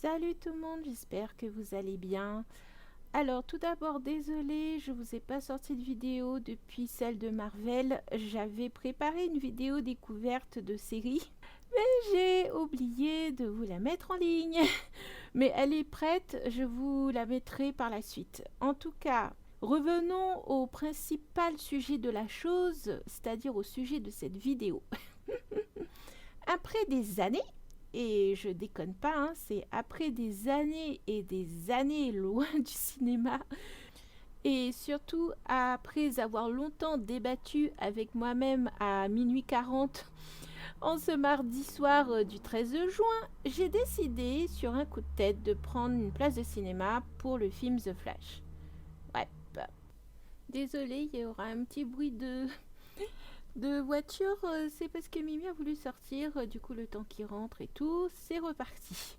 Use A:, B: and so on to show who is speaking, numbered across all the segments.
A: Salut tout le monde, j'espère que vous allez bien. Alors tout d'abord, désolée, je vous ai pas sorti de vidéo depuis celle de Marvel. J'avais préparé une vidéo découverte de série, mais j'ai oublié de vous la mettre en ligne. Mais elle est prête, je vous la mettrai par la suite. En tout cas, revenons au principal sujet de la chose, c'est-à-dire au sujet de cette vidéo. Après des années, et je déconne pas, hein, c'est après des années et des années loin du cinéma, et surtout après avoir longtemps débattu avec moi-même à minuit 40 en ce mardi soir du 13 juin, j'ai décidé sur un coup de tête de prendre une place de cinéma pour le film The Flash. Ouais, bah, désolé, il y aura un petit bruit de voiture, c'est parce que Mimi a voulu sortir, du coup le temps qu'il rentre et tout, c'est reparti.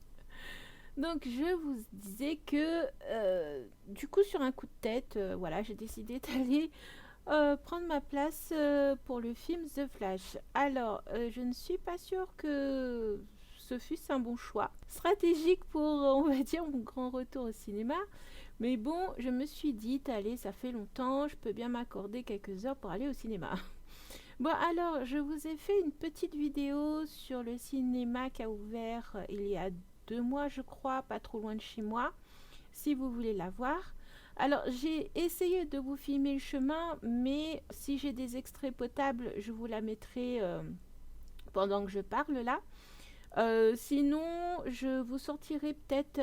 A: Donc je vous disais que du coup sur un coup de tête, voilà, j'ai décidé d'aller prendre ma place pour le film The Flash. Alors je ne suis pas sûre que ce fût un bon choix stratégique pour, on va dire, mon grand retour au cinéma. Mais bon, je me suis dit, allez, ça fait longtemps, je peux bien m'accorder quelques heures pour aller au cinéma. Bon, alors, je vous ai fait une petite vidéo sur le cinéma qui a ouvert il y a 2 mois, je crois, pas trop loin de chez moi, si vous voulez la voir. Alors, j'ai essayé de vous filmer le chemin, mais si j'ai des extraits potables, je vous la mettrai pendant que je parle là. Sinon, je vous sortirai peut-être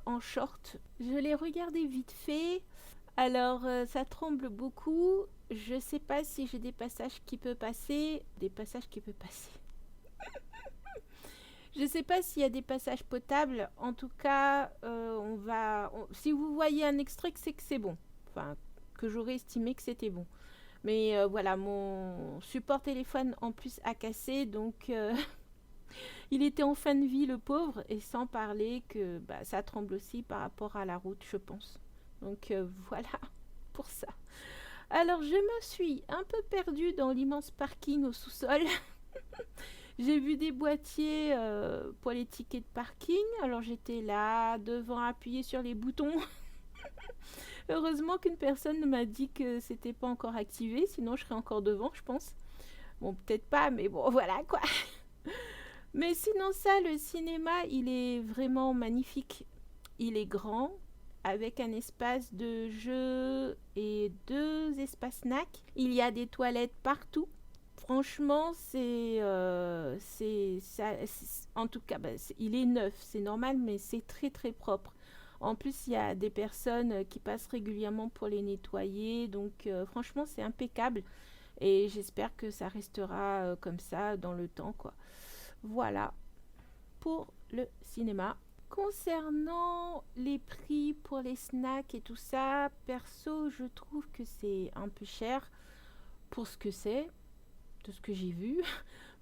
A: en short. Je l'ai regardé vite fait. Alors, ça tremble beaucoup. Je sais pas si j'ai des passages qui peuvent passer. Des passages qui peuvent passer. Je sais pas s'il y a des passages potables. En tout cas, si vous voyez un extrait, c'est que c'est bon. Enfin, que j'aurais estimé que c'était bon. Mais voilà, mon support téléphone en plus a cassé. Donc, il était en fin de vie, le pauvre. Et sans parler que bah, ça tremble aussi par rapport à la route, je pense. Donc, voilà pour ça. Alors, je me suis un peu perdue dans l'immense parking au sous-sol. J'ai vu des boîtiers pour les tickets de parking. Alors, j'étais là, devant, appuyer sur les boutons. Heureusement qu'une personne m'a dit que c'était pas encore activé, sinon je serais encore devant, je pense. Bon, peut-être pas, mais bon, voilà quoi. Mais sinon, ça, le cinéma, il est vraiment magnifique. Il est grand, avec un espace de jeu et 2 espaces snacks. Il y a des toilettes partout. Franchement, en tout cas, bah, il est neuf, c'est normal, mais c'est très très propre. En plus, il y a des personnes qui passent régulièrement pour les nettoyer, donc franchement, c'est impeccable. Et j'espère que ça restera comme ça dans le temps, quoi. Voilà pour le cinéma. Concernant les prix pour les snacks et tout ça, perso, je trouve que c'est un peu cher pour ce que c'est, de ce que j'ai vu.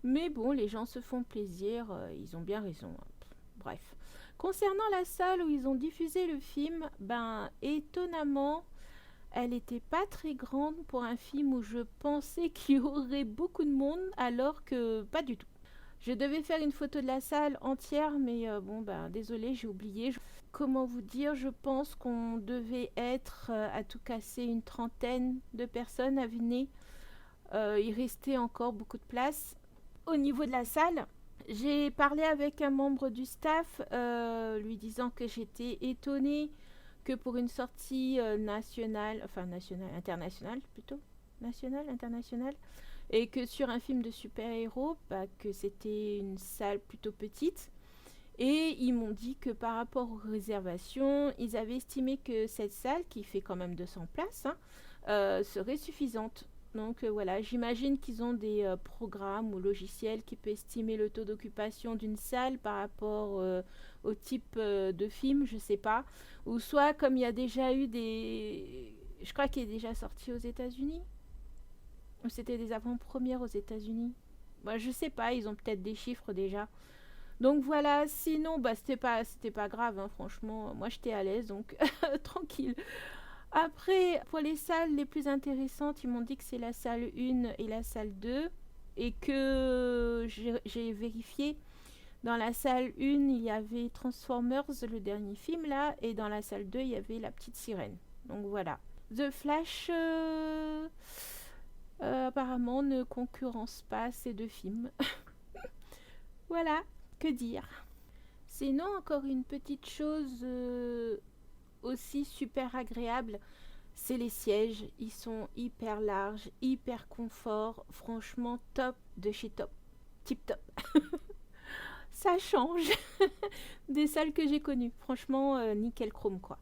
A: Mais bon, les gens se font plaisir, ils ont bien raison. Bref. Concernant la salle où ils ont diffusé le film, ben étonnamment, elle n'était pas très grande pour un film où je pensais qu'il y aurait beaucoup de monde, alors que pas du tout. Je devais faire une photo de la salle entière, mais bon, ben désolé, j'ai oublié. Comment vous dire, je pense qu'on devait être à tout casser une trentaine de personnes à venir. Il restait encore beaucoup de place. Au niveau de la salle, j'ai parlé avec un membre du staff, lui disant que j'étais étonnée que pour une sortie internationale plutôt, nationale, internationale, et que sur un film de super-héros, bah, que c'était une salle plutôt petite. Et ils m'ont dit que par rapport aux réservations, ils avaient estimé que cette salle, qui fait quand même 200 places, hein, serait suffisante. Donc voilà, j'imagine qu'ils ont des programmes ou logiciels qui peuvent estimer le taux d'occupation d'une salle par rapport au type de film, je sais pas. Ou soit comme il y a déjà eu des... Je crois qu'il est déjà sorti aux États-Unis. Ou c'était des avant-premières aux États-Unis. Bah, je sais pas, ils ont peut-être des chiffres déjà. Donc voilà, sinon, bah, c'était pas grave, hein, franchement. Moi, j'étais à l'aise, donc tranquille. Après, pour les salles les plus intéressantes, ils m'ont dit que c'est la salle 1 et la salle 2. Et que j'ai vérifié. Dans la salle 1, il y avait Transformers, le dernier film là, et dans la salle 2, il y avait La Petite Sirène. Donc voilà. The Flash, apparemment, ne concurrence pas ces deux films. Voilà, que dire. Sinon, encore une petite chose aussi super agréable, c'est les sièges. Ils sont hyper larges, hyper confort. Franchement, top de chez top. Tip top. Ça change des salles que j'ai connues. Franchement, nickel chrome quoi.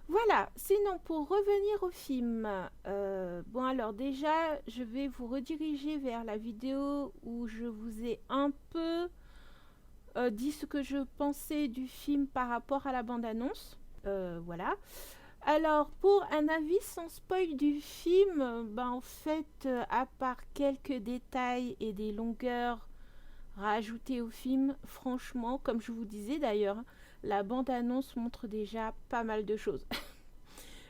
A: Voilà, sinon pour revenir au film, bon alors déjà je vais vous rediriger vers la vidéo où je vous ai un peu dit ce que je pensais du film par rapport à la bande-annonce. Voilà. Alors pour un avis sans spoil du film, ben en fait à part quelques détails et des longueurs rajoutées au film, franchement comme je vous disais d'ailleurs, la bande-annonce montre déjà pas mal de choses.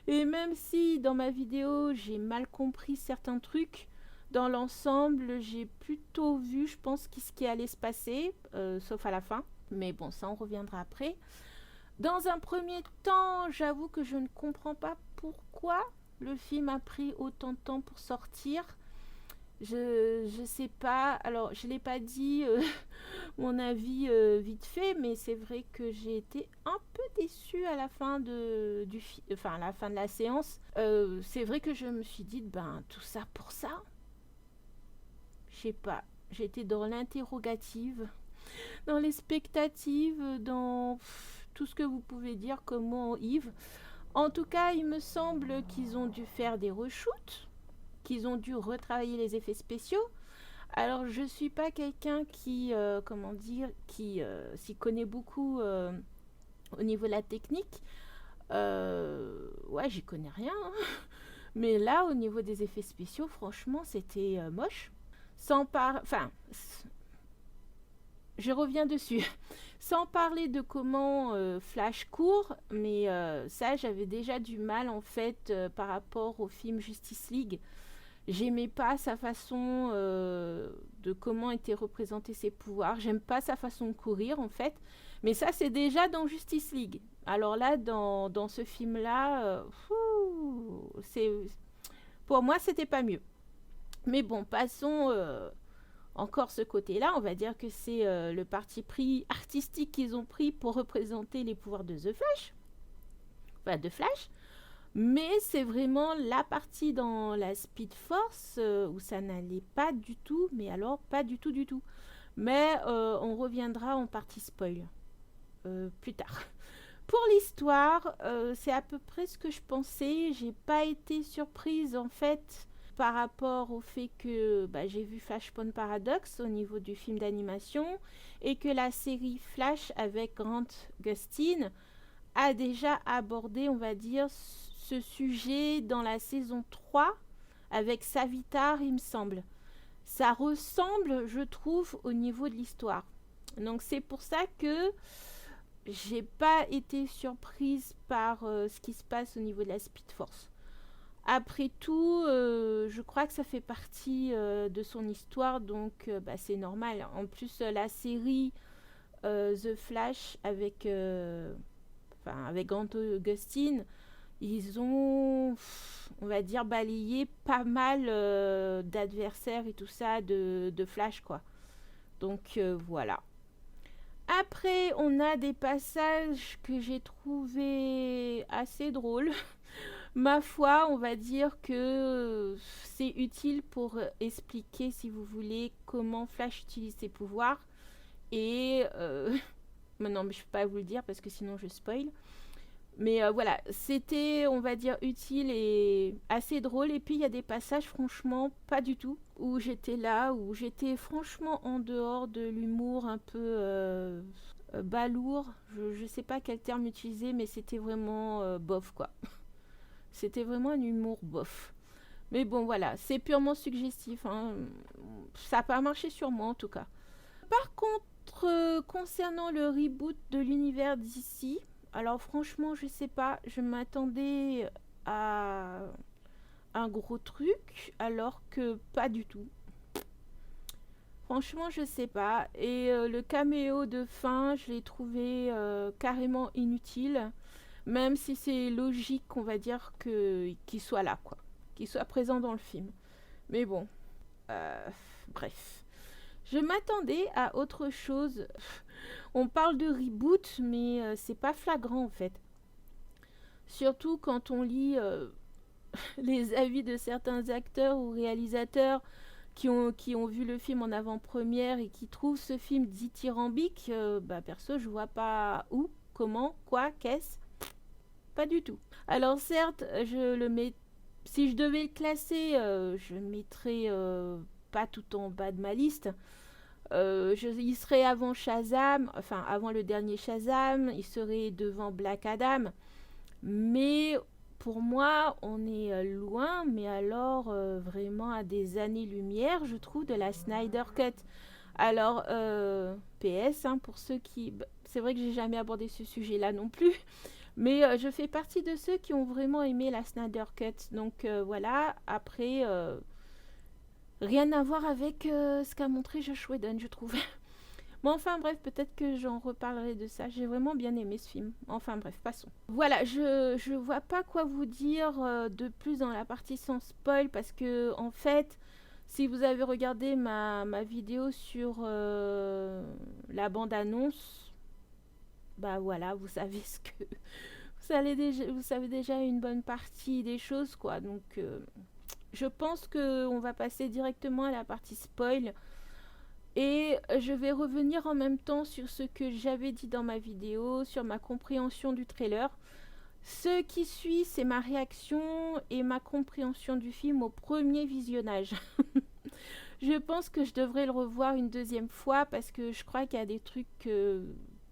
A: Et même si dans ma vidéo j'ai mal compris certains trucs, dans l'ensemble j'ai plutôt vu je pense ce qui allait se passer, sauf à la fin. Mais bon, ça on reviendra après. Dans un premier temps, j'avoue que je ne comprends pas pourquoi le film a pris autant de temps pour sortir. Je sais pas, alors je l'ai pas dit mon avis vite fait, mais c'est vrai que j'ai été un peu déçue à la fin à la fin de la séance. C'est vrai que je me suis dit, ben tout ça pour ça. Je sais pas, j'étais dans l'interrogative, dans l'expectative, dans tout ce que vous pouvez dire comme mot Yves. En tout cas, il me semble qu'ils ont dû faire des reshoots, qu'ils ont dû retravailler les effets spéciaux. Alors, je suis pas quelqu'un qui, comment dire, qui s'y connaît beaucoup au niveau de la technique. Ouais, j'y connais rien. Hein. Mais là, au niveau des effets spéciaux, franchement, c'était moche. Enfin, je reviens dessus. Sans parler de comment Flash court, mais ça, j'avais déjà du mal en fait par rapport au film Justice League. J'aimais pas sa façon de comment étaient représentés ses pouvoirs. J'aime pas sa façon de courir en fait. Mais ça, c'est déjà dans Justice League. Alors là, dans ce film-là, pour moi, c'était pas mieux. Mais bon, passons encore ce côté-là. On va dire que c'est le parti pris artistique qu'ils ont pris pour représenter les pouvoirs de The Flash. Enfin, de Flash. Mais c'est vraiment la partie dans la Speed Force où ça n'allait pas du tout, mais alors pas du tout du tout. Mais on reviendra en partie spoil plus tard. Pour l'histoire, c'est à peu près ce que je pensais. J'ai pas été surprise en fait par rapport au fait que j'ai vu Flashpoint Paradox au niveau du film d'animation et que la série Flash avec Grant Gustin a déjà abordé, on va dire, ce sujet dans la saison 3 avec Savitar, il me semble. Ça ressemble, je trouve, au niveau de l'histoire. Donc c'est pour ça que j'ai pas été surprise par ce qui se passe au niveau de la Speed Force. Après tout, je crois que ça fait partie de son histoire, donc c'est normal. En plus, la série The Flash avec Grant Gustin, ils ont, on va dire, balayé pas mal d'adversaires et tout ça de Flash, quoi. Donc voilà. Après, on a des passages que j'ai trouvé assez drôles. Ma foi, on va dire que c'est utile pour expliquer, si vous voulez, comment Flash utilise ses pouvoirs. Et non, mais je ne peux pas vous le dire parce que sinon je spoil. Mais voilà, c'était, on va dire, utile et assez drôle. Et puis, il y a des passages, franchement, pas du tout. Où j'étais là, où j'étais franchement en dehors de l'humour un peu balourd. Je sais pas quel terme utiliser, mais c'était vraiment bof, quoi. C'était vraiment un humour bof. Mais bon, voilà, c'est purement suggestif. Hein. Ça n'a pas marché sur moi, en tout cas. Par contre, concernant le reboot de l'univers d'ici, alors franchement, je sais pas, je m'attendais à un gros truc, alors que pas du tout. Franchement, je sais pas. Et le caméo de fin, je l'ai trouvé carrément inutile. Même si c'est logique, on va dire, qu'il soit là, quoi. Qu'il soit présent dans le film. Mais bon, euh, bref. Je m'attendais à autre chose. On parle de reboot, mais c'est pas flagrant en fait. Surtout quand on lit les avis de certains acteurs ou réalisateurs qui ont vu le film en avant-première et qui trouvent ce film dithyrambique, perso, je vois pas où, comment, quoi, qu'est-ce. Pas du tout. Alors certes, je le mets. Si je devais le classer, je le mettrais pas tout en bas de ma liste. Il serait avant Shazam, enfin avant le dernier Shazam, il serait devant Black Adam. Mais pour moi, on est loin, mais alors vraiment à des années-lumière, je trouve, de la Snyder Cut. Alors, PS, hein, pour ceux qui... C'est vrai que j'ai jamais abordé ce sujet-là non plus, mais je fais partie de ceux qui ont vraiment aimé la Snyder Cut. Donc voilà, après, rien à voir avec ce qu'a montré Josh Whedon, je trouve. Bon, enfin bref, peut-être que j'en reparlerai de ça. J'ai vraiment bien aimé ce film. Enfin bref, passons. Voilà, je vois pas quoi vous dire de plus dans la partie sans spoil parce que en fait, si vous avez regardé ma vidéo sur la bande-annonce, bah voilà, vous savez ce que vous savez déjà une bonne partie des choses quoi. Donc je pense que on va passer directement à la partie spoil. Et je vais revenir en même temps sur ce que j'avais dit dans ma vidéo, sur ma compréhension du trailer. Ce qui suit, c'est ma réaction et ma compréhension du film au premier visionnage. Je pense que je devrais le revoir une deuxième fois parce que je crois qu'il y a des trucs que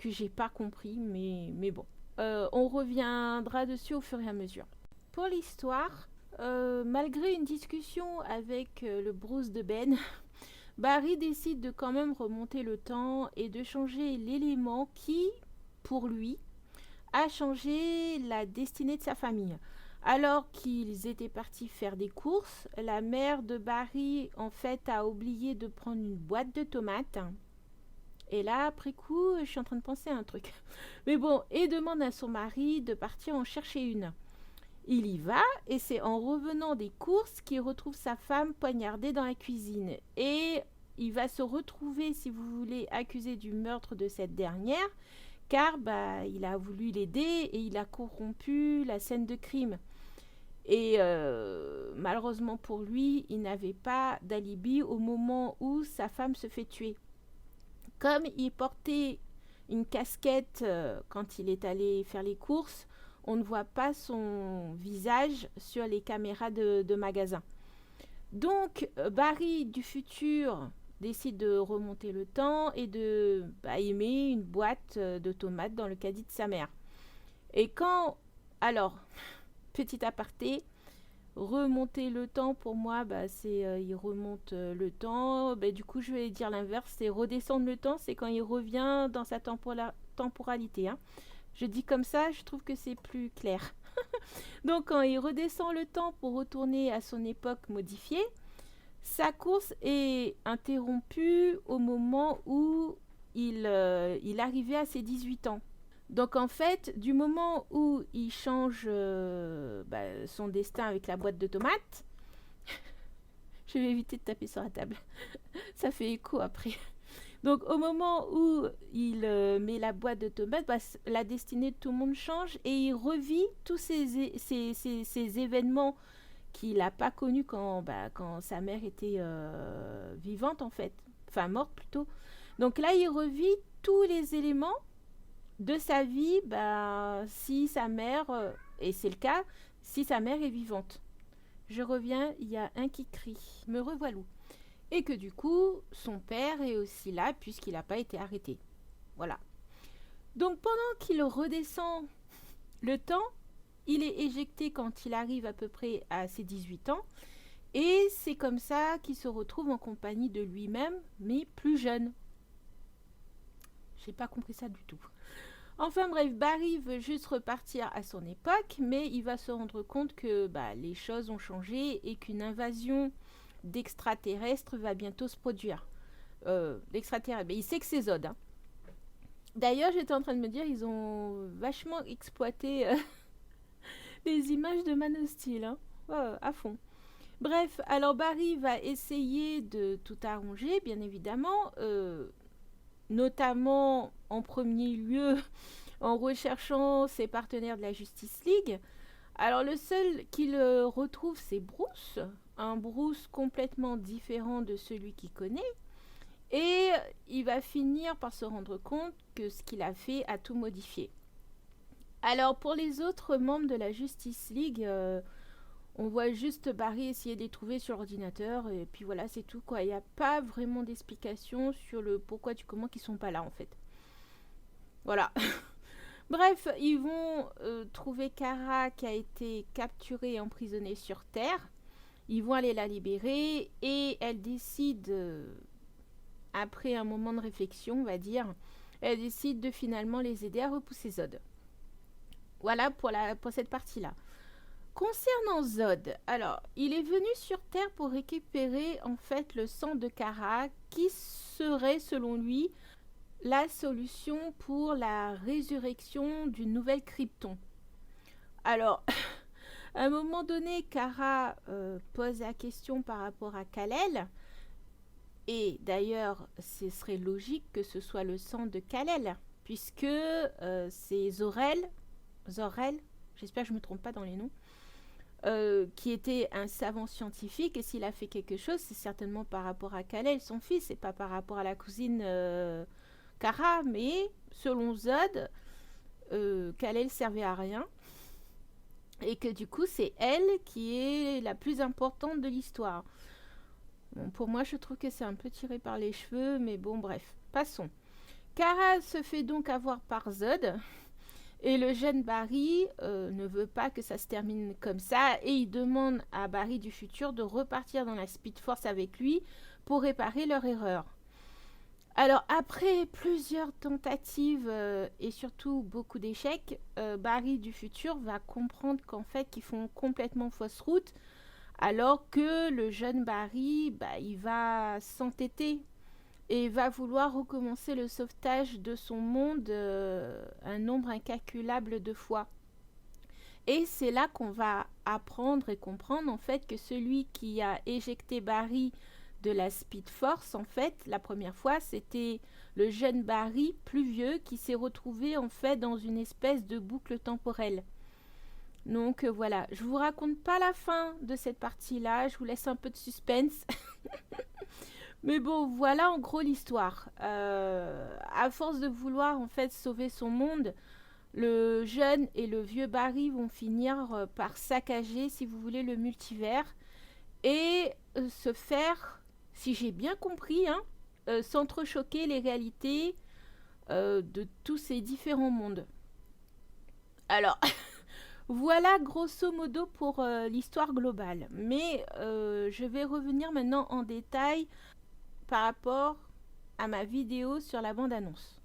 A: j'ai pas compris, mais bon. On reviendra dessus au fur et à mesure. Pour l'histoire, malgré une discussion avec le Bruce de Ben, Barry décide de quand même remonter le temps et de changer l'élément qui, pour lui, a changé la destinée de sa famille. Alors qu'ils étaient partis faire des courses, la mère de Barry, en fait, a oublié de prendre une boîte de tomates. Et là, après coup, je suis en train de penser à un truc. Mais bon, et demande à son mari de partir en chercher une. Il y va et c'est en revenant des courses qu'il retrouve sa femme poignardée dans la cuisine. Et il va se retrouver, si vous voulez, accusé du meurtre de cette dernière, car il a voulu l'aider et il a corrompu la scène de crime. Et malheureusement pour lui, il n'avait pas d'alibi au moment où sa femme se fait tuer. Comme il portait une casquette quand il est allé faire les courses, on ne voit pas son visage sur les caméras de magasin. Donc, Barry du futur décide de remonter le temps et de aimer une boîte de tomates dans le caddie de sa mère. Et quand... Alors, petit aparté, remonter le temps pour moi, c'est il remonte le temps. Du coup, je vais dire l'inverse, c'est redescendre le temps, c'est quand il revient dans sa temporalité. Hein. Je dis comme ça, je trouve que c'est plus clair. Donc quand il redescend le temps pour retourner à son époque modifiée, sa course est interrompue au moment où il arrivait à ses 18 ans. Donc en fait, du moment où il change son destin avec la boîte de tomates, je vais éviter de taper sur la table, ça fait écho après. Donc au moment où il met la boîte de tomates, la destinée de tout le monde change et il revit tous ces événements qu'il n'a pas connus quand sa mère était vivante en fait, enfin morte plutôt. Donc là il revit tous les éléments de sa vie si sa mère, et c'est le cas, si sa mère est vivante. Je reviens, il y a un qui crie, me revoilà. Et que du coup, son père est aussi là puisqu'il n'a pas été arrêté. Voilà. Donc pendant qu'il redescend le temps, il est éjecté quand il arrive à peu près à ses 18 ans. Et c'est comme ça qu'il se retrouve en compagnie de lui-même, mais plus jeune. J'ai pas compris ça du tout. Enfin bref, Barry veut juste repartir à son époque, mais il va se rendre compte que les choses ont changé et qu'une invasion d'extraterrestres va bientôt se produire. l'extraterrestre. Mais il sait que c'est Zod. Hein. D'ailleurs, j'étais en train de me dire, ils ont vachement exploité les images de Man of Steel. Hein. Ouais, à fond. Bref, alors Barry va essayer de tout arranger, bien évidemment, notamment en premier lieu en recherchant ses partenaires de la Justice League. Alors le seul qu'il retrouve, c'est Bruce, un Bruce complètement différent de celui qu'il connaît. Et il va finir par se rendre compte que ce qu'il a fait a tout modifié. Alors pour les autres membres de la Justice League, on voit juste Barry essayer de les trouver sur l'ordinateur et puis voilà, c'est tout quoi. Il n'y a pas vraiment d'explication sur le pourquoi du comment qu'ils sont pas là en fait. Voilà. Bref, ils vont trouver Kara qui a été capturée et emprisonnée sur Terre. Ils vont aller la libérer et elle décide, après un moment de réflexion, on va dire, elle décide de finalement les aider à repousser Zod. Voilà pour cette partie-là. Concernant Zod, alors, il est venu sur Terre pour récupérer en fait le sang de Kara qui serait, selon lui, la solution pour la résurrection d'une nouvelle Krypton. Alors, à un moment donné, Kara pose la question par rapport à Kal-El. Et d'ailleurs, ce serait logique que ce soit le sang de Kal-El, puisque c'est Zor-El, j'espère que je ne me trompe pas dans les noms, qui était un savant scientifique, et s'il a fait quelque chose, c'est certainement par rapport à Kal-El, son fils, et pas par rapport à la cousine Kara, mais selon Zod, Kal-El servait à rien, et que du coup, c'est elle qui est la plus importante de l'histoire. Bon, pour moi, je trouve que c'est un peu tiré par les cheveux, mais bon, bref, passons. Kara se fait donc avoir par Zod, et le jeune Barry ne veut pas que ça se termine comme ça, et il demande à Barry du futur de repartir dans la Speed Force avec lui pour réparer leur erreur. Alors, après plusieurs tentatives et surtout beaucoup d'échecs, Barry du futur va comprendre qu'en fait, qu'ils font complètement fausse route, alors que le jeune Barry, il va s'entêter et va vouloir recommencer le sauvetage de son monde un nombre incalculable de fois. Et c'est là qu'on va apprendre et comprendre en fait que celui qui a éjecté Barry de la Speed Force, en fait, la première fois, c'était le jeune Barry plus vieux qui s'est retrouvé en fait dans une espèce de boucle temporelle. Donc voilà, je vous raconte pas la fin de cette partie-là, je vous laisse un peu de suspense. Mais bon, voilà en gros l'histoire. À force de vouloir en fait sauver son monde, le jeune et le vieux Barry vont finir par saccager, si vous voulez, le multivers et se faire, si j'ai bien compris, s'entrechoquer les réalités de tous ces différents mondes. Alors, voilà grosso modo pour l'histoire globale. Mais je vais revenir maintenant en détail par rapport à ma vidéo sur la bande-annonce.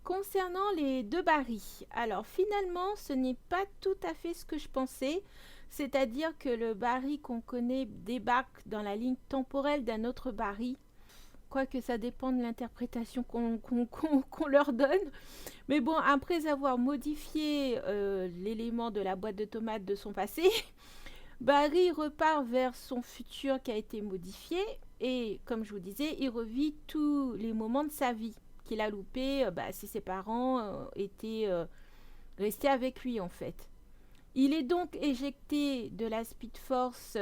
A: Concernant les deux Barry, alors finalement ce n'est pas tout à fait ce que je pensais, c'est-à-dire que le Barry qu'on connaît débarque dans la ligne temporelle d'un autre Barry, quoique ça dépend de l'interprétation qu'on leur donne. Mais bon, après avoir modifié l'élément de la boîte de tomates de son passé, Barry repart vers son futur qui a été modifié et, comme je vous disais, il revit tous les moments de sa vie qu'il a loupé si ses parents étaient restés avec lui en fait. Il est donc éjecté de la Speed Force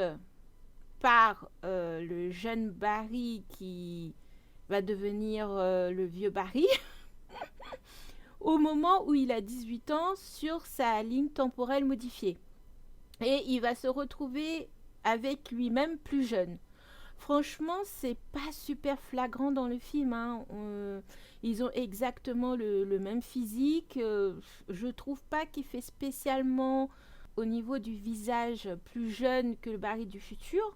A: par le jeune Barry qui va devenir le vieux Barry au moment où il a 18 ans sur sa ligne temporelle modifiée. Et il va se retrouver avec lui-même plus jeune. Franchement, c'est pas super flagrant dans le film. Ils ont exactement le même physique. Je trouve pas qu'il fait spécialement au niveau du visage plus jeune que le Barry du futur.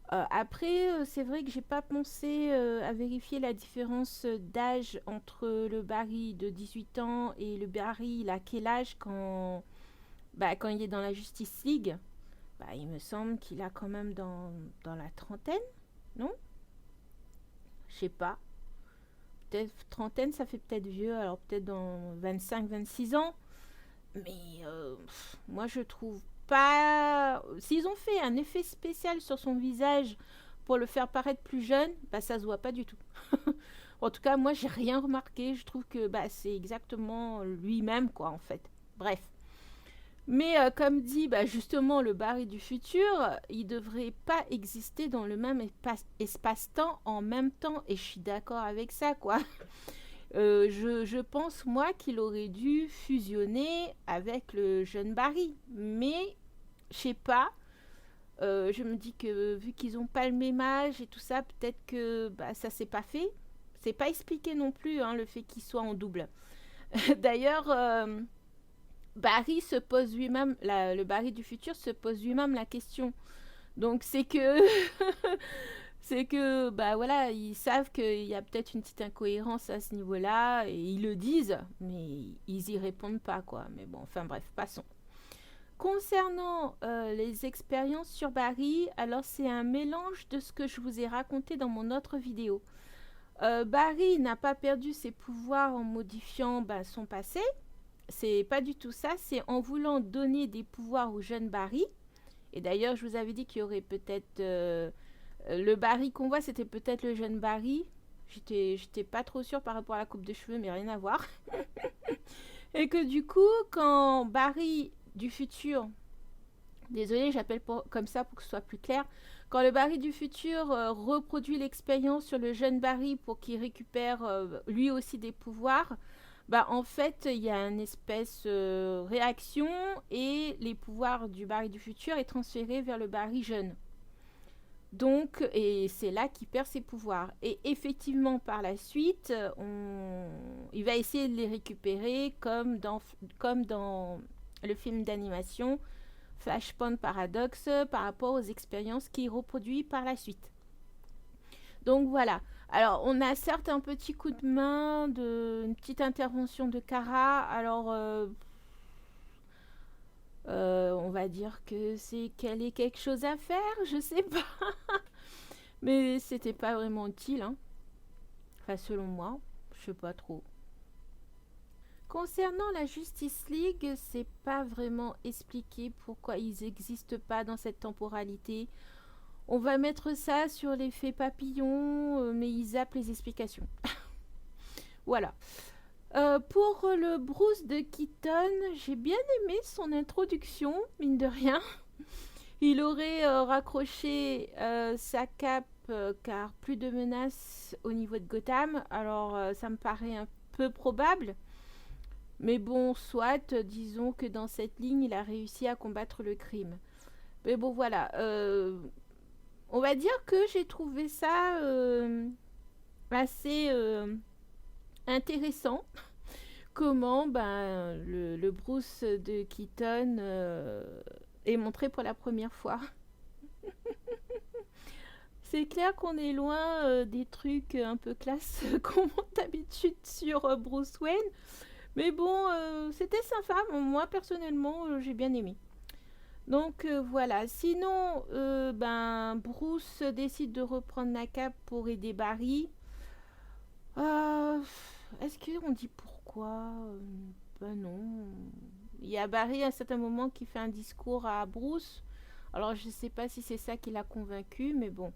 A: Après, c'est vrai que j'ai pas pensé à vérifier la différence d'âge entre le Barry de 18 ans et le Barry, il a quel âge quand il est dans la Justice League. Il me semble qu'il a quand même dans la trentaine, non? je sais pas. Peut-être trentaine, ça fait peut-être vieux, alors peut-être dans 25-26 ans. Mais moi, je trouve pas... S'ils ont fait un effet spécial sur son visage pour le faire paraître plus jeune, bah ça se voit pas du tout. En tout cas, moi, j'ai rien remarqué. Je trouve que bah, c'est exactement lui-même, quoi, en fait. Bref. Mais comme dit bah, justement le Barry du futur, il devrait pas exister dans le même espace-temps en même temps. Et je suis d'accord avec ça, quoi. Je pense, moi, qu'il aurait dû fusionner avec le jeune Barry. Mais, je sais pas. Je me dis que vu qu'ils ont pas le même âge et tout ça, peut-être que bah, ça s'est pas fait. C'est pas expliqué non plus, hein, le fait qu'il soit en double. D'ailleurs, Barry se pose lui-même, le Barry du futur se pose lui-même la question. Donc c'est que c'est que bah voilà, ils savent qu'il y a peut-être une petite incohérence à ce niveau-là et ils le disent, mais ils y répondent pas quoi. Mais bon, enfin bref, passons. Concernant les expériences sur Barry, alors c'est un mélange de ce que je vous ai raconté dans mon autre vidéo. Barry n'a pas perdu ses pouvoirs en modifiant bah, son passé. C'est pas du tout ça, c'est en voulant donner des pouvoirs au jeune Barry. Et d'ailleurs, je vous avais dit qu'il y aurait peut-être... le Barry qu'on voit, c'était peut-être le jeune Barry. J'étais pas trop sûre par rapport à la coupe de cheveux, mais rien à voir. Et que du coup, quand Barry du futur... Désolée, j'appelle comme ça pour que ce soit plus clair. Quand le Barry du futur reproduit l'expérience sur le jeune Barry pour qu'il récupère lui aussi des pouvoirs, bah en fait il y a une espèce réaction et les pouvoirs du Barry du futur est transféré vers le Barry jeune. Donc, et c'est là qu'il perd ses pouvoirs. Et effectivement, par la suite, il va essayer de les récupérer comme dans le film d'animation Flashpoint Paradox par rapport aux expériences qu'il reproduit par la suite. Donc voilà. Alors, on a certes un petit coup de main, une petite intervention de Kara. Alors, on va dire que c'est qu'elle ait quelque chose à faire, je sais pas. Mais c'était pas vraiment utile, hein. Enfin, selon moi, je sais pas trop. Concernant la Justice League, c'est pas vraiment expliqué pourquoi ils n'existent pas dans cette temporalité. On va mettre ça sur l'effet papillon, mais ils zappent les explications. Voilà. Pour le Bruce de Keaton, j'ai bien aimé son introduction, mine de rien. Il aurait raccroché sa cape car plus de menaces au niveau de Gotham. Alors ça me paraît un peu probable. Mais bon, soit, disons que dans cette ligne, il a réussi à combattre le crime. Mais bon, voilà. On va dire que j'ai trouvé ça assez intéressant. Comment ben, le Bruce de Keaton est montré pour la première fois. C'est clair qu'on est loin des trucs un peu classe qu'on monte d'habitude sur Bruce Wayne. Mais bon, c'était sympa. Moi, personnellement, j'ai bien aimé. Donc voilà. Sinon, ben, Bruce décide de reprendre la cape pour aider Barry. Est-ce qu'on dit pourquoi Ben non. Il y a Barry à un certain moment qui fait un discours à Bruce. Alors je ne sais pas si c'est ça qui l'a convaincu, mais bon.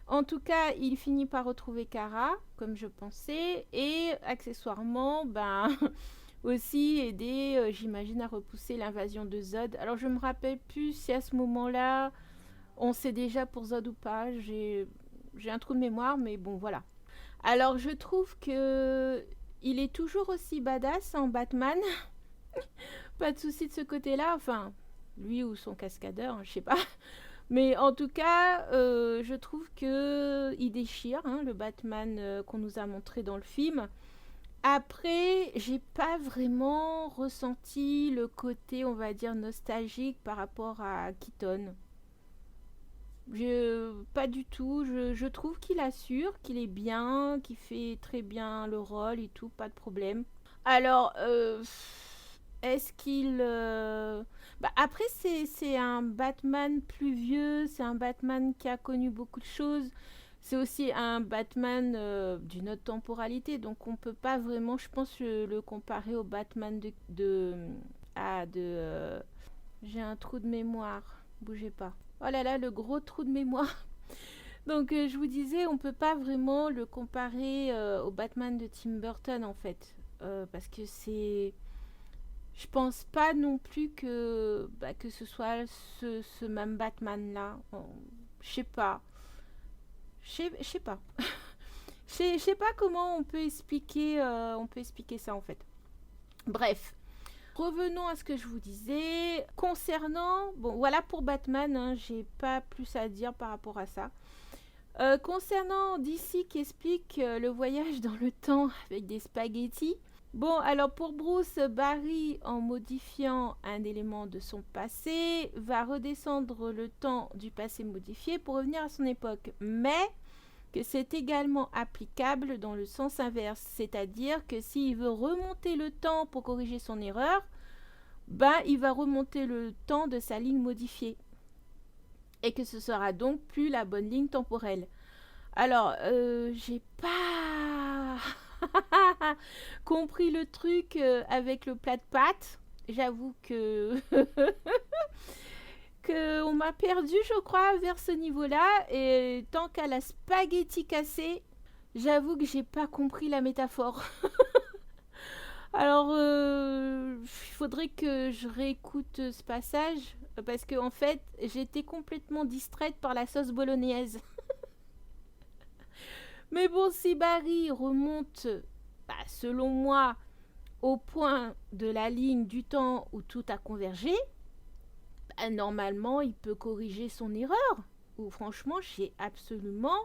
A: En tout cas, il finit par retrouver Kara, comme je pensais, et accessoirement, ben, aussi aider, j'imagine, à repousser l'invasion de Zod. Alors je me rappelle plus si à ce moment-là, on sait déjà pour Zod ou pas. J'ai un trou de mémoire, mais bon, voilà. Alors je trouve que il est toujours aussi badass en Batman. Pas de souci de ce côté-là. Enfin, lui ou son cascadeur, je sais pas. Mais en tout cas, je trouve que il déchire hein, le Batman qu'on nous a montré dans le film. Après, j'ai pas vraiment ressenti le côté, on va dire, nostalgique par rapport à Keaton. Pas du tout. Je trouve qu'il assure, qu'il est bien, qu'il fait très bien le rôle et tout, pas de problème. Alors, est-ce qu'il... Bah, après, c'est un Batman plus vieux, c'est un Batman qui a connu beaucoup de choses. c'est aussi un Batman d'une autre temporalité, donc on peut pas vraiment, je pense, le comparer au Batman j'ai un trou de mémoire, bougez pas. Oh là là, le gros trou de mémoire. Donc je vous disais, on peut pas vraiment le comparer au Batman de Tim Burton en fait, parce que je pense pas non plus que ce soit ce même Batman là. Je sais pas. Je sais pas. Je sais pas comment on peut expliquer ça en fait. Bref, revenons à ce que je vous disais. Concernant, bon voilà pour Batman, hein, j'ai pas plus à dire par rapport à ça. Concernant DC qui explique le voyage dans le temps avec des spaghettis. Bon, alors pour Bruce, Barry, en modifiant un élément de son passé, va redescendre le temps du passé modifié pour revenir à son époque. Mais que c'est également applicable dans le sens inverse. C'est-à-dire que s'il veut remonter le temps pour corriger son erreur, ben, il va remonter le temps de sa ligne modifiée. Et que ce sera donc plus la bonne ligne temporelle. Alors, j'ai pas compris le truc avec le plat de pâtes. J'avoue que on m'a perdu, je crois, vers ce niveau-là. Et tant qu'à la spaghetti cassée, j'avoue que j'ai pas compris la métaphore. Alors, il faudrait que je réécoute ce passage parce que en fait, j'étais complètement distraite par la sauce bolognaise. Mais bon, si Barry remonte, bah, selon moi, au point de la ligne du temps où tout a convergé, bah, normalement, il peut corriger son erreur. Ou franchement, j'ai absolument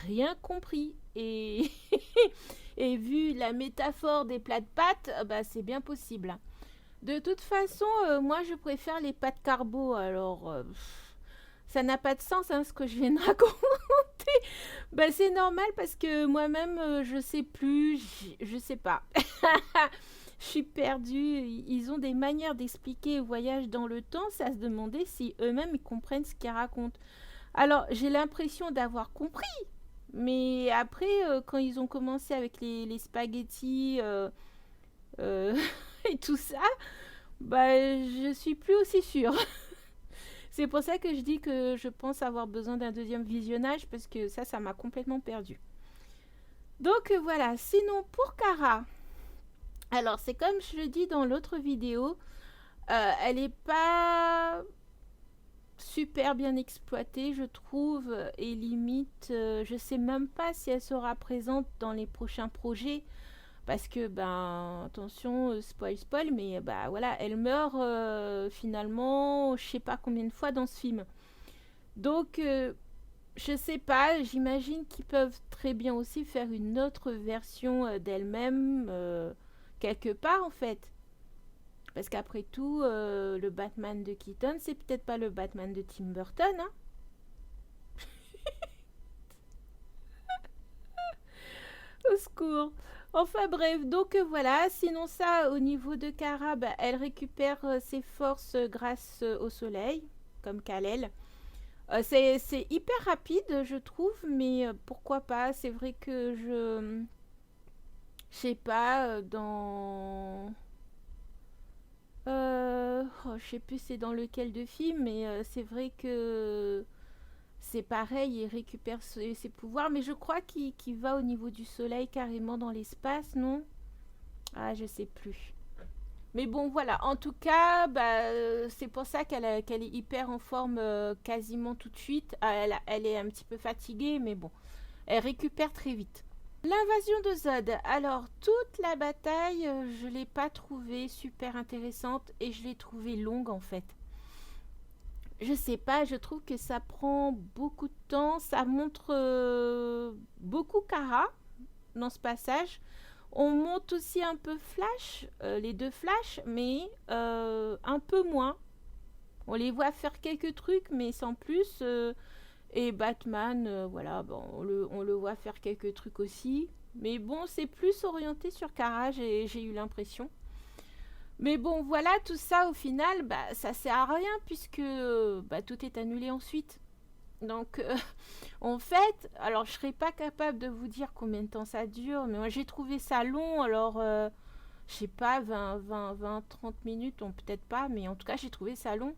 A: rien compris. Et, et vu la métaphore des plats de pâtes, bah, c'est bien possible. De toute façon, moi, je préfère les pâtes carbo. Alors, ça n'a pas de sens hein, ce que je viens de raconter. Bah, c'est normal parce que moi-même, je sais plus, je sais pas. Je suis perdue. Ils ont des manières d'expliquer le voyage dans le temps. C'est à se demander si eux-mêmes ils comprennent ce qu'ils racontent. Alors, j'ai l'impression d'avoir compris. Mais après, quand ils ont commencé avec les spaghettis et tout ça, bah, je suis plus aussi sûre. C'est pour ça que je dis que je pense avoir besoin d'un deuxième visionnage parce que ça m'a complètement perdu. Donc voilà, sinon pour Kara, alors c'est comme je le dis dans l'autre vidéo, elle n'est pas super bien exploitée je trouve et limite je sais même pas si elle sera présente dans les prochains projets parce que ben attention spoil mais bah voilà elle meurt finalement je sais pas combien de fois dans ce film donc je sais pas, j'imagine qu'ils peuvent très bien aussi faire une autre version d'elle-même quelque part en fait. Parce qu'après tout, le Batman de Keaton, c'est peut-être pas le Batman de Tim Burton, hein. Au secours. Enfin bref, donc voilà, sinon ça, au niveau de Kara, bah, elle récupère ses forces grâce au soleil, comme Kal-El. C'est hyper rapide, je trouve, mais pourquoi pas. C'est vrai que je sais pas, je sais plus c'est dans lequel de film, mais c'est vrai que c'est pareil, il récupère ses pouvoirs, mais je crois qu'il va au niveau du soleil carrément dans l'espace, non? Ah, je sais plus. Mais bon, voilà. En tout cas, bah, c'est pour ça qu'elle est hyper en forme quasiment tout de suite. Ah, elle est un petit peu fatiguée, mais bon. Elle récupère très vite. L'invasion de Zod. Alors, toute la bataille, je ne l'ai pas trouvée super intéressante et je l'ai trouvée longue en fait. Je sais pas, je trouve que ça prend beaucoup de temps. Ça montre beaucoup Kara dans ce passage. On monte aussi un peu Flash, les deux Flash, mais un peu moins. On les voit faire quelques trucs, mais sans plus. Et Batman, voilà, bon, on le voit faire quelques trucs aussi. Mais bon, c'est plus orienté sur Kara, j'ai eu l'impression. Mais bon, voilà, tout ça, au final, bah, ça sert à rien, puisque bah, tout est annulé ensuite. Donc, en fait, alors je serais pas capable de vous dire combien de temps ça dure, mais moi j'ai trouvé ça long, alors je sais pas, 20, 30 minutes, ou peut-être pas, mais en tout cas j'ai trouvé ça long.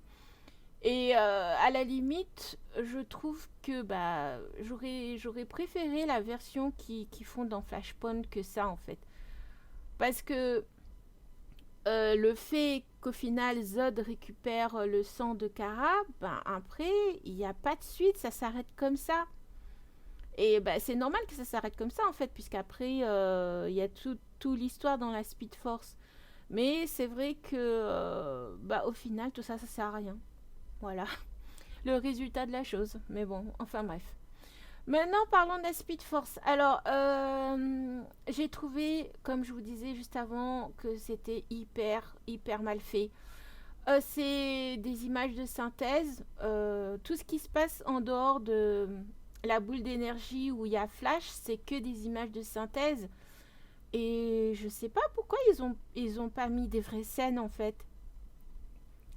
A: Et à la limite, je trouve que bah, j'aurais préféré la version qui font dans Flashpoint que ça en fait. Parce que le fait qu'au final Zod récupère le sang de Kara, ben après, il n'y a pas de suite, ça s'arrête comme ça. Et ben, c'est normal que ça s'arrête comme ça en fait, puisqu'après, il y a tout l'histoire dans la Speed Force. Mais c'est vrai que bah, au final, tout ça, ça sert à rien. Voilà, le résultat de la chose. Mais bon, enfin bref. Maintenant, parlons de la Speed Force. Alors, j'ai trouvé, comme je vous disais juste avant, que c'était hyper mal fait. C'est des images de synthèse. Tout ce qui se passe en dehors de la boule d'énergie où il y a Flash, c'est que des images de synthèse. Et je sais pas pourquoi ils ont pas mis des vraies scènes en fait.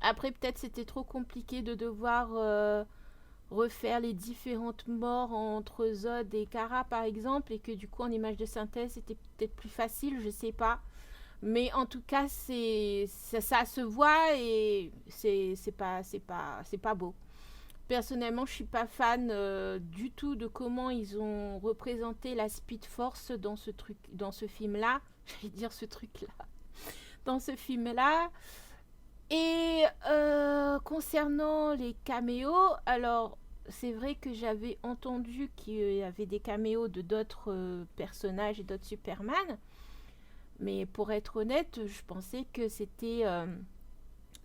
A: Après, peut-être c'était trop compliqué de devoir refaire les différentes morts entre Zod et Kara par exemple, et que du coup en image de synthèse c'était peut-être plus facile, je sais pas. Mais en tout cas, ça se voit et c'est pas beau. Personnellement, je suis pas fan du tout de comment ils ont représenté la Speed Force dans ce film-là. J'allais dire ce truc-là. Dans ce film-là. Et concernant les caméos, alors c'est vrai que j'avais entendu qu'il y avait des caméos de d'autres personnages et d'autres Superman. Mais pour être honnête, je pensais que c'était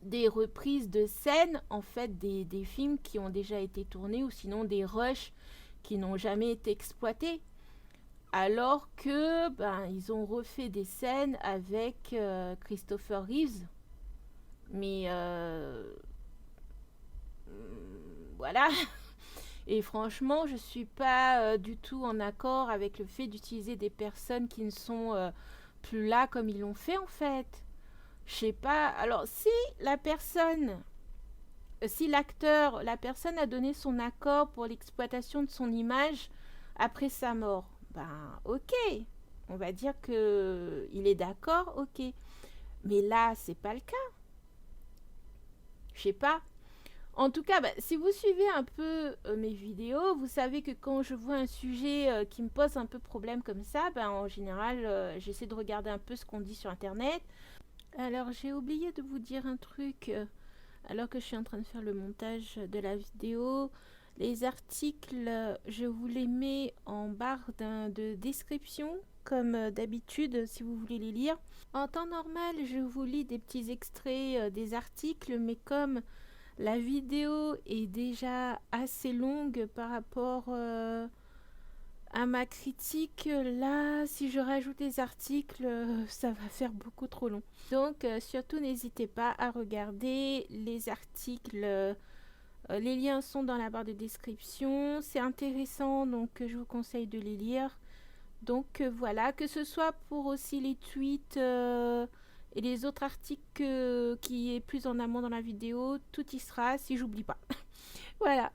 A: des reprises de scènes, en fait, des films qui ont déjà été tournés ou sinon des rushs qui n'ont jamais été exploités. Alors que, ben, ils ont refait des scènes avec Christopher Reeves. Mais voilà. Et franchement, je suis pas du tout en accord avec le fait d'utiliser des personnes qui ne sont plus là comme ils l'ont fait en fait. Je sais pas. Alors si l'acteur, la personne a donné son accord pour l'exploitation de son image après sa mort, ben ok, on va dire que il est d'accord, ok. Mais là, c'est pas le cas. Je sais pas. En tout cas, bah, si vous suivez un peu mes vidéos, vous savez que quand je vois un sujet qui me pose un peu problème comme ça, ben, en général, j'essaie de regarder un peu ce qu'on dit sur Internet. Alors, j'ai oublié de vous dire un truc alors que je suis en train de faire le montage de la vidéo. Les articles, je vous les mets en barre de description, comme d'habitude, si vous voulez les lire. En temps normal, je vous lis des petits extraits des articles, mais comme la vidéo est déjà assez longue par rapport à ma critique, là, si je rajoute des articles, ça va faire beaucoup trop long. Donc, surtout, n'hésitez pas à regarder les articles. Les liens sont dans la barre de description. C'est intéressant, donc je vous conseille de les lire. Donc voilà, que ce soit pour aussi les tweets et les autres articles qui est plus en amont dans la vidéo, tout y sera si j'oublie pas. Voilà.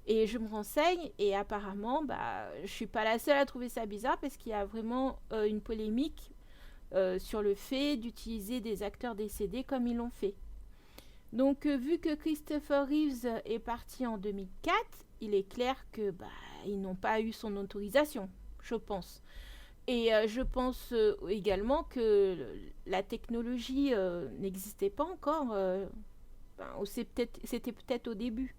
A: Et je me renseigne et apparemment, bah, je suis pas la seule à trouver ça bizarre parce qu'il y a vraiment une polémique sur le fait d'utiliser des acteurs décédés comme ils l'ont fait. Donc vu que Christopher Reeves est parti en 2004, il est clair que bah, ils n'ont pas eu son autorisation, je pense. Et je pense également que la technologie n'existait pas encore. Ben, c'était peut-être au début.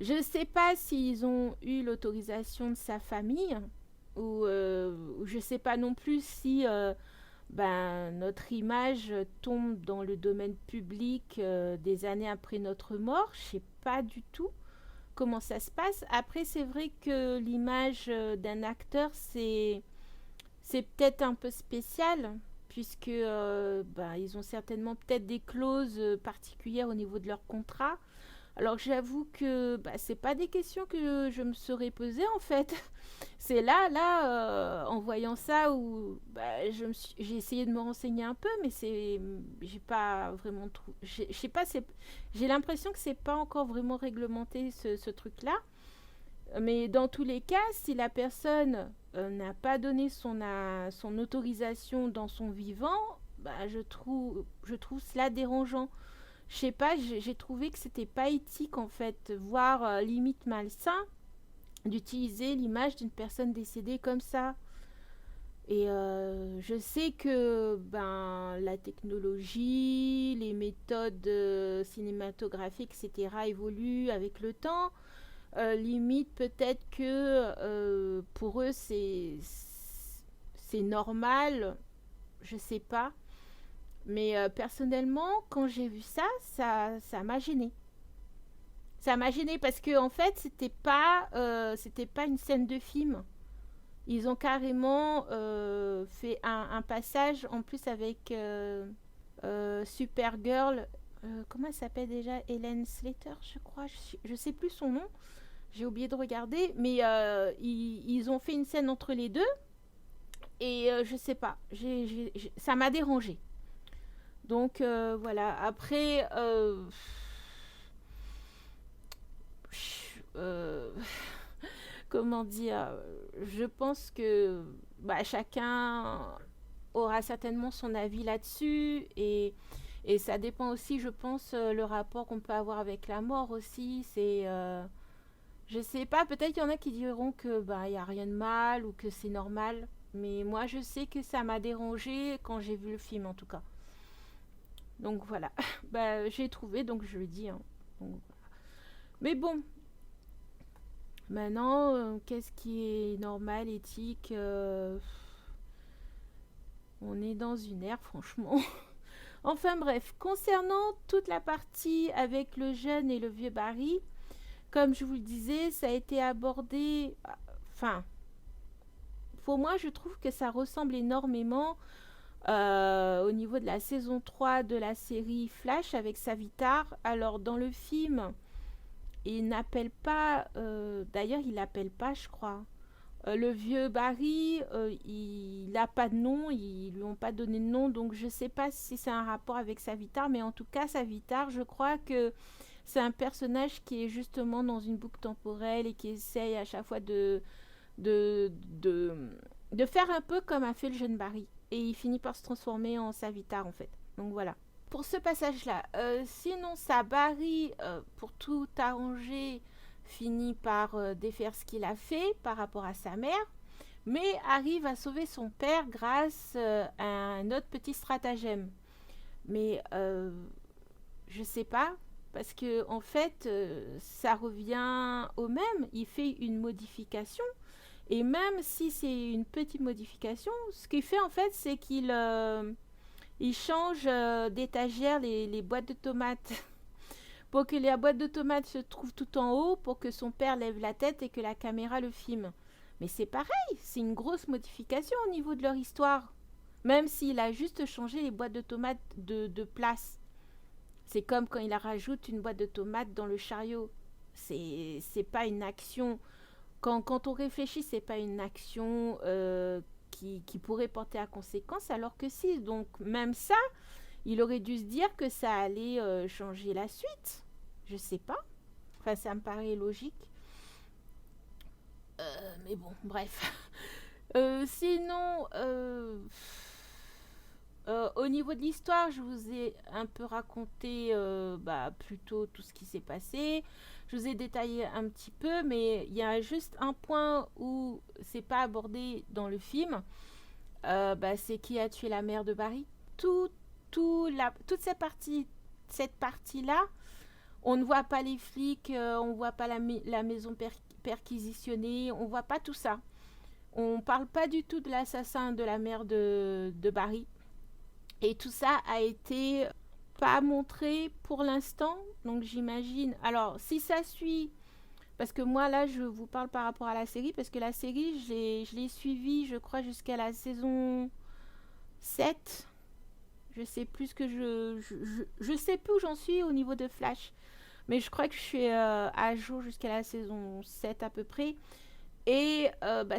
A: Je ne sais pas s'ils ont eu l'autorisation de sa famille ou je ne sais pas non plus si ben, notre image tombe dans le domaine public des années après notre mort. Je ne sais pas du tout comment ça se passe. Après, c'est vrai que l'image d'un acteur, c'est peut-être un peu spécial puisque ben, ils ont certainement peut-être des clauses particulières au niveau de leur contrat. Alors j'avoue que bah, c'est pas des questions que je me serais posées en fait. C'est là, en voyant ça où bah, j'ai essayé de me renseigner un peu, mais j'ai pas vraiment je sais pas, j'ai l'impression que c'est pas encore vraiment réglementé ce truc-là. Mais dans tous les cas, si la personne n'a pas donné son autorisation dans son vivant, bah, je trouve cela dérangeant. Je sais pas, j'ai trouvé que c'était pas éthique en fait, voire limite malsain d'utiliser l'image d'une personne décédée comme ça. Et je sais que ben, la technologie, les méthodes cinématographiques, etc. évoluent avec le temps. Limite, peut-être que pour eux, c'est normal, je sais pas. Mais personnellement, quand j'ai vu ça, ça m'a gêné. Ça m'a gêné parce que en fait, c'était pas une scène de film. Ils ont carrément fait un passage en plus avec Supergirl. Comment elle s'appelle déjà? Helen Slater, je crois. Je sais plus son nom. J'ai oublié de regarder. Mais ils ont fait une scène entre les deux. Et je sais pas. Ça m'a dérangé. Donc voilà. Après. Euh, comment dire, je pense que bah, chacun aura certainement son avis là-dessus et ça dépend aussi, je pense, le rapport qu'on peut avoir avec la mort aussi. Je sais pas, peut-être qu'il y en a qui diront que bah y a rien de mal ou que c'est normal, mais moi je sais que ça m'a dérangé quand j'ai vu le film en tout cas. Donc voilà, bah j'ai trouvé donc je le dis. Hein. Donc, mais bon, maintenant, qu'est-ce qui est normal, éthique on est dans une ère, franchement. Enfin bref, concernant toute la partie avec le jeune et le vieux Barry, comme je vous le disais, ça a été abordé. Enfin, pour moi, je trouve que ça ressemble énormément au niveau de la saison 3 de la série Flash avec Savitar. Alors, dans le film, il n'appelle pas. D'ailleurs, il l'appelle pas, je crois. Le vieux Barry, il n'a pas de nom, ils lui ont pas donné de nom, donc je sais pas si c'est un rapport avec Savitar, mais en tout cas, Savitar, je crois que c'est un personnage qui est justement dans une boucle temporelle et qui essaye à chaque fois de, de, de faire un peu comme a fait le jeune Barry. Et il finit par se transformer en Savitar en fait. Donc voilà. Pour ce passage-là, sinon ça, Barry, pour tout arranger, finit par défaire ce qu'il a fait par rapport à sa mère, mais arrive à sauver son père grâce à un autre petit stratagème. Mais je sais pas, parce que en fait, ça revient au même. Il fait une modification, et même si c'est une petite modification, ce qu'il fait en fait, c'est il change d'étagère les boîtes de tomates pour que la boîte de tomates se trouve tout en haut, pour que son père lève la tête et que la caméra le filme. Mais c'est pareil, c'est une grosse modification au niveau de leur histoire. Même s'il a juste changé les boîtes de tomates de place. C'est comme quand il rajoute une boîte de tomates dans le chariot. C'est pas une action. Quand on réfléchit, c'est pas une action qui pourrait porter à conséquence, alors que si. Donc même ça, il aurait dû se dire que ça allait changer la suite. Je sais pas. Enfin, ça me paraît logique. Mais bon, bref. Sinon, au niveau de l'histoire, je vous ai un peu raconté plutôt tout ce qui s'est passé. Je vous ai détaillé un petit peu, mais il y a juste un point où c'est pas abordé dans le film. C'est qui a tué la mère de Barry. Toute cette partie-là, on ne voit pas les flics, on ne voit pas la maison perquisitionnée, on ne voit pas tout ça. On ne parle pas du tout de l'assassin de la mère de Barry. Et tout ça a été pas montré pour l'instant, donc j'imagine. Alors, si ça suit, parce que moi là, je vous parle par rapport à la série, parce que la série, je l'ai suivie, je crois, jusqu'à la saison 7. Je sais plus que je sais plus où j'en suis au niveau de Flash. Mais je crois que je suis à jour jusqu'à la saison 7 à peu près. Et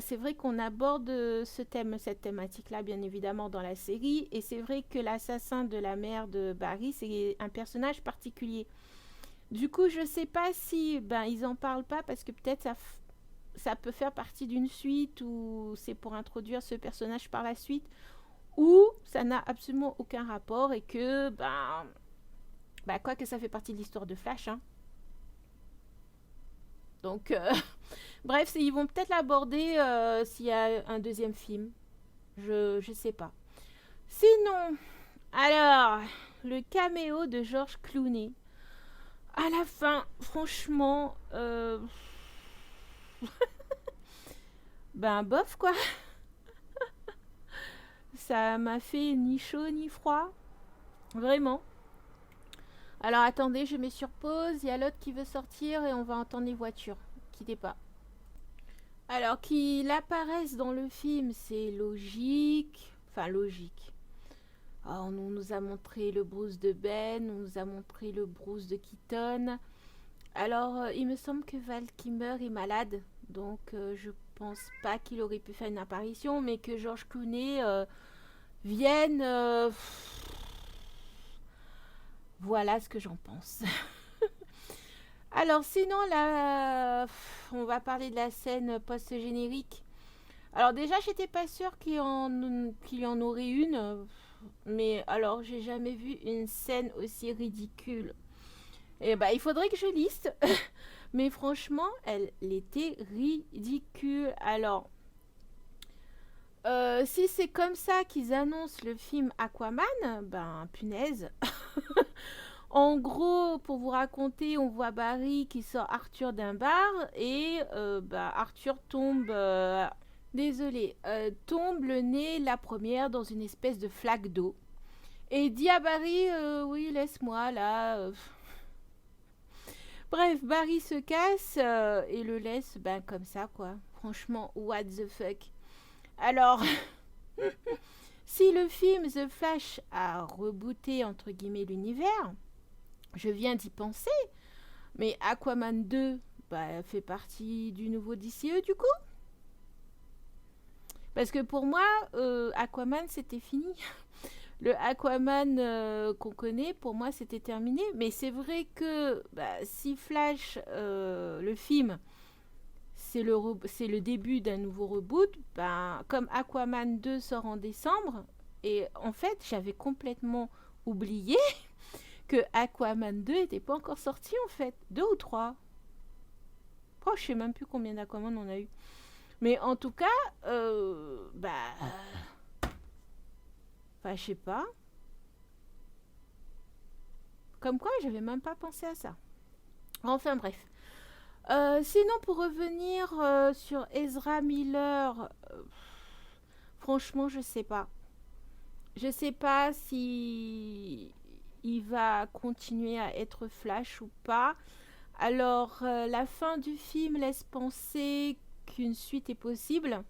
A: c'est vrai qu'on aborde cette thématique-là, bien évidemment, dans la série. Et c'est vrai que l'assassin de la mère de Barry, c'est un personnage particulier. Du coup, je sais pas si ils en parlent pas parce que peut-être ça peut faire partie d'une suite ou c'est pour introduire ce personnage par la suite, ou ça n'a absolument aucun rapport et que, quoi que ça fait partie de l'histoire de Flash, hein. Donc, bref, ils vont peut-être l'aborder s'il y a un deuxième film. Je sais pas. Sinon, alors, le caméo de George Clooney. À la fin, franchement, bof quoi. Ça m'a fait ni chaud ni froid. Vraiment. Alors attendez, je mets sur pause. Il y a l'autre qui veut sortir et on va entendre les voitures. Quittez pas. Alors qu'il apparaisse dans le film, c'est logique. Enfin, logique. On nous a montré le Bruce de Ben, on nous a montré le Bruce de Keaton. Alors, il me semble que Val Kilmer est malade, donc je pense pas qu'il aurait pu faire une apparition, mais que George Clooney vienne. Voilà ce que j'en pense. Alors, sinon, là, on va parler de la scène post-générique. Alors, déjà, j'étais pas sûre qu'il y en aurait une, mais alors, j'ai jamais vu une scène aussi ridicule. Et il faudrait que je liste. Mais franchement, elle était ridicule. Alors, si c'est comme ça qu'ils annoncent le film Aquaman, punaise. En gros, pour vous raconter, on voit Barry qui sort Arthur d'un bar et Arthur tombe, tombe le nez la première dans une espèce de flaque d'eau. Et dit à Barry, oui, laisse-moi là. Bref, Barry se casse et le laisse comme ça, quoi. Franchement, what the fuck. Alors, si le film The Flash a rebooté, entre guillemets, l'univers, je viens d'y penser, mais Aquaman 2 fait partie du nouveau DCE, du coup. Parce que pour moi, Aquaman, c'était fini. Le Aquaman qu'on connaît, pour moi, c'était terminé. Mais c'est vrai que si Flash, le film, c'est le début d'un nouveau reboot, comme Aquaman 2 sort en décembre, et en fait, j'avais complètement oublié que Aquaman 2 n'était pas encore sorti, en fait. 2 ou 3. Je sais même plus combien d'Aquaman on a eu. Mais en tout cas, je sais pas. Comme quoi, j'avais même pas pensé à ça. Enfin, bref. Sinon, pour revenir sur Ezra Miller, franchement, je sais pas. Je sais pas si il va continuer à être Flash ou pas. Alors, la fin du film laisse penser qu'une suite est possible.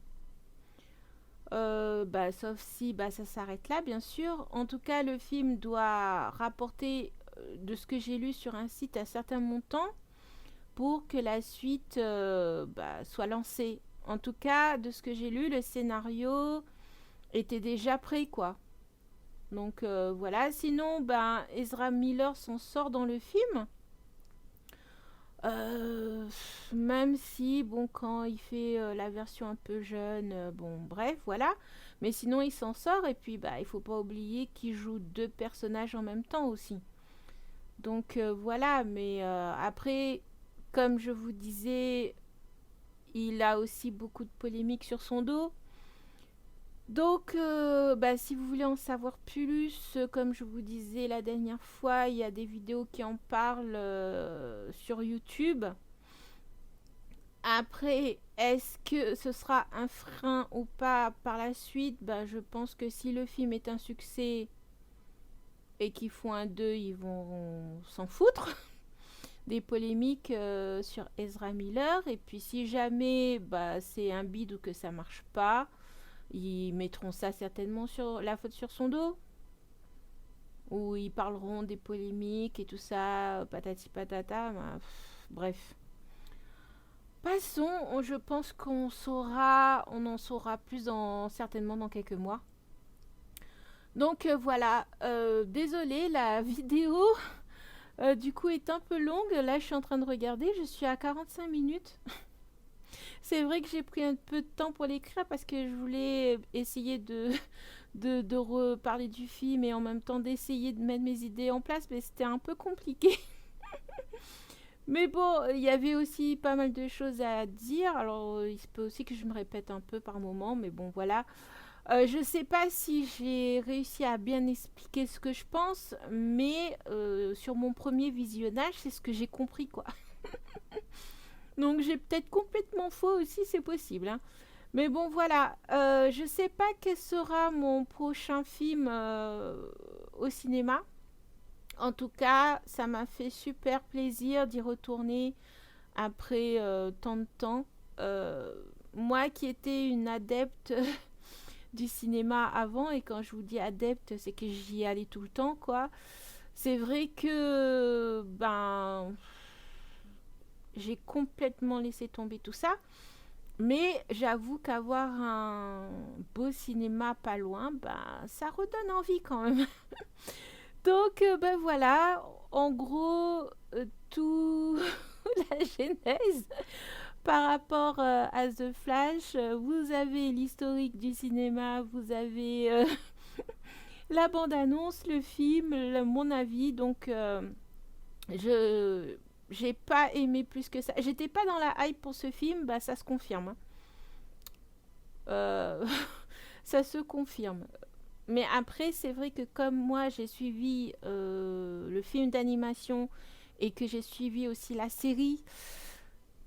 A: Sauf si ça s'arrête là, bien sûr. En tout cas, le film doit rapporter, de ce que j'ai lu sur un site, un certain montant pour que la suite soit lancée. En tout cas, de ce que j'ai lu, le scénario était déjà prêt, quoi. Donc voilà. Sinon, Ezra Miller s'en sort dans le film. Même si, quand il fait la version un peu jeune, bref, voilà. Mais sinon, il s'en sort. Et puis, il faut pas oublier qu'il joue 2 personnages en même temps aussi. Donc, voilà. Mais après, comme je vous disais, il a aussi beaucoup de polémiques sur son dos. Donc, si vous voulez en savoir plus, comme je vous disais la dernière fois, il y a des vidéos qui en parlent sur YouTube. Après, est-ce que ce sera un frein ou pas par la suite? Je pense que si le film est un succès et qu'ils font un 2, ils vont s'en foutre des polémiques sur Ezra Miller. Et puis si jamais c'est un bide ou que ça marche pas, ils mettront ça certainement sur la faute sur son dos. Ou ils parleront des polémiques et tout ça, patati patata. Bref. Passons, je pense qu'on en saura plus certainement dans quelques mois. Donc voilà, désolée, la vidéo du coup est un peu longue. Là, je suis en train de regarder, je suis à 45 minutes. C'est vrai que j'ai pris un peu de temps pour l'écrire parce que je voulais essayer de reparler du film et en même temps d'essayer de mettre mes idées en place, mais c'était un peu compliqué. Mais bon, il y avait aussi pas mal de choses à dire. Alors, il se peut aussi que je me répète un peu par moment, mais bon, voilà. Je sais pas si j'ai réussi à bien expliquer ce que je pense, mais sur mon premier visionnage, c'est ce que j'ai compris, quoi. Donc, j'ai peut-être complètement faux aussi, c'est possible, hein. Mais bon, voilà. Je sais pas quel sera mon prochain film au cinéma. En tout cas, ça m'a fait super plaisir d'y retourner après tant de temps. Euh, Moi qui étais une adepte du cinéma avant, et quand je vous dis adepte, c'est que j'y allais tout le temps, quoi. C'est vrai que ben j'ai complètement laissé tomber tout ça, mais j'avoue qu'avoir un beau cinéma pas loin, ben ça redonne envie quand même. Donc ben voilà, en gros tout la genèse par rapport à The Flash. Vous avez l'historique du cinéma, vous avez la bande-annonce, le film, mon avis. Donc, je j'ai pas aimé plus que ça. J'étais pas dans la hype pour ce film, bah ça se confirme, hein. Euh, ça se confirme. Mais après, c'est vrai que comme moi, j'ai suivi le film d'animation et que j'ai suivi aussi la série,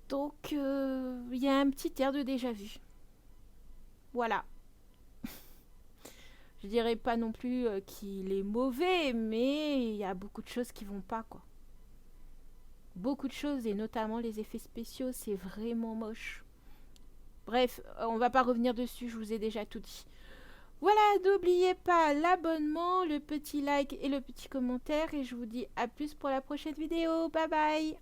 A: donc il y a un petit air de déjà vu. Voilà. Je dirais pas non plus qu'il est mauvais, mais il y a beaucoup de choses qui vont pas, quoi. Beaucoup de choses, et notamment les effets spéciaux, c'est vraiment moche. Bref, on va pas revenir dessus, je vous ai déjà tout dit. Voilà, n'oubliez pas l'abonnement, le petit like et le petit commentaire, et je vous dis à plus pour la prochaine vidéo. Bye bye.